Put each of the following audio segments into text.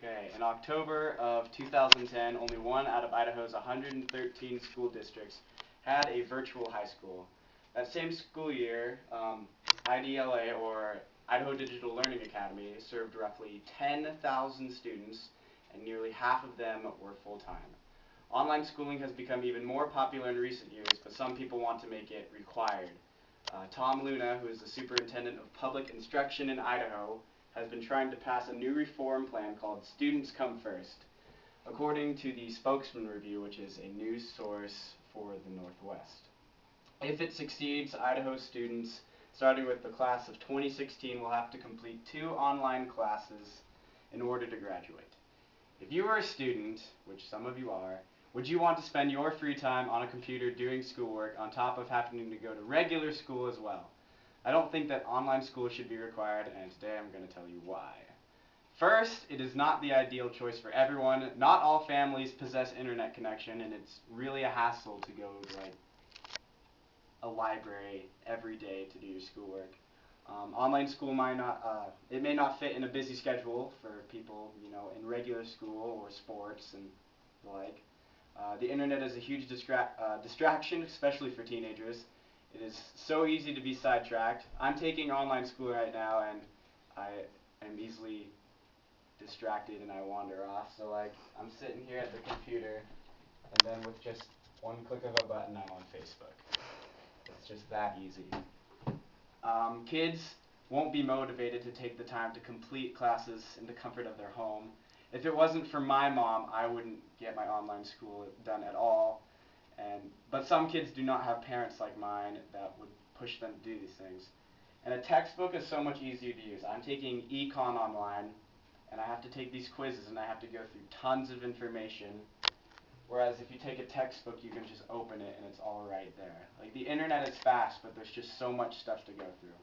Okay, in October of 2010, only one out of Idaho's 113 school districts had a virtual high school. That same school year, IDLA, or Idaho Digital Learning Academy, served roughly 10,000 students, and nearly half of them were full-time. Online schooling has become even more popular in recent years, but some people want to make it required. Tom Luna, who is the superintendent of public instruction in Idaho, has been trying to pass a new reform plan called Students Come First, according to the Spokesman Review, which is a news source for the Northwest. If it succeeds, Idaho students, starting with the class of 2016, will have to complete 2 online classes in order to graduate. If you are a student, which some of you are, would you want to spend your free time on a computer doing schoolwork on top of having to go to regular school as well? I don't think that online school should be required, and today I'm going to tell you why. First, it is not the ideal choice for everyone. Not all families possess internet connection, and it's really a hassle to go to a library every day to do your schoolwork. Online school it may not fit in a busy schedule for people, in regular school or sports and the like. The internet is a huge distraction, especially for teenagers. It is so easy to be sidetracked. I'm taking online school right now, and I am easily distracted and I wander off. So I'm sitting here at the computer, and then with just one click of a button, I'm on Facebook. It's just that easy. Kids won't be motivated to take the time to complete classes in the comfort of their home. If it wasn't for my mom, I wouldn't get my online school done at all. But some kids do not have parents like mine that would push them to do these things. And a textbook is so much easier to use. I'm taking econ online, and I have to take these quizzes, and I have to go through tons of information. Whereas if you take a textbook, you can just open it, and it's all right there. Like, the internet is fast, but there's just so much stuff to go through.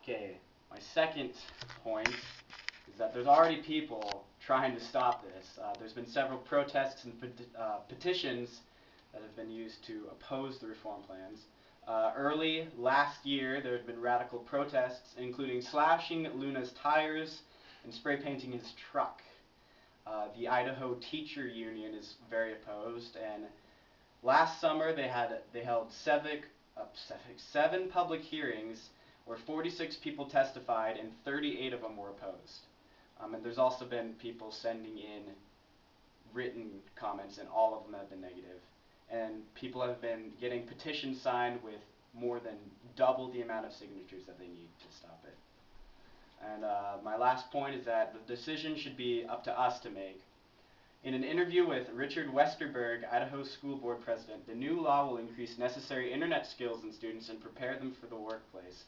Okay, my second point is that there's already people trying to stop this. There's been several protests and petitions that have been used to oppose the reform plans. Early last year, there had been radical protests, including slashing Luna's tires and spray painting his truck. The Idaho Teacher Union is very opposed, and last summer they held seven public hearings where 46 people testified and 38 of them were opposed. And there's also been people sending in written comments, and all of them have been negative. And people have been getting petitions signed with more than double the amount of signatures that they need to stop it. And my last point is that the decision should be up to us to make. In an interview with Richard Westerberg, Idaho School Board President, the new law will increase necessary internet skills in students and prepare them for the workplace.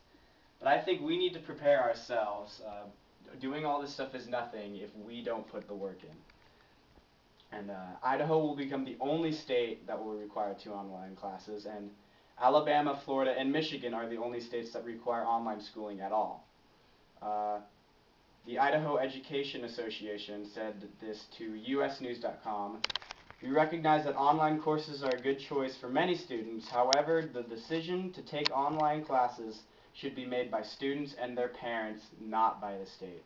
But I think we need to prepare ourselves. Doing all this stuff is nothing if we don't put the work in. And Idaho will become the only state that will require 2 online classes, and Alabama, Florida, and Michigan are the only states that require online schooling at all. The Idaho Education Association said this to usnews.com. We recognize that online courses are a good choice for many students. However, the decision to take online classes should be made by students and their parents, not by the state.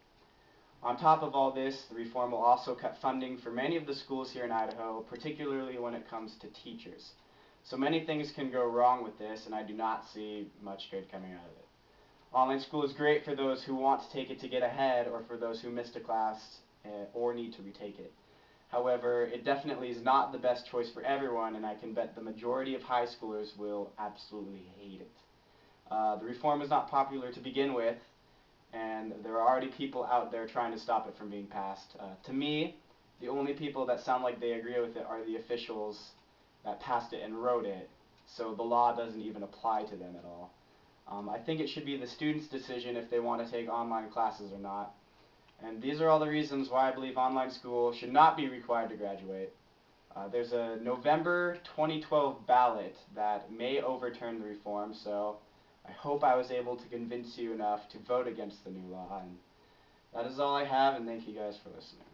On top of all this, the reform will also cut funding for many of the schools here in Idaho, particularly when it comes to teachers. So many things can go wrong with this, and I do not see much good coming out of it. Online school is great for those who want to take it to get ahead, or for those who missed a class or need to retake it. However, it definitely is not the best choice for everyone, and I can bet the majority of high schoolers will absolutely hate it. The reform is not popular to begin with, and there are already people out there trying to stop it from being passed. To me, the only people that sound like they agree with it are the officials that passed it and wrote it, so the law doesn't even apply to them at all. I think it should be the students' decision if they want to take online classes or not. And these are all the reasons why I believe online school should not be required to graduate. There's a November 2012 ballot that may overturn the reform, so I hope I was able to convince you enough to vote against the new law. And that is all I have, and thank you guys for listening.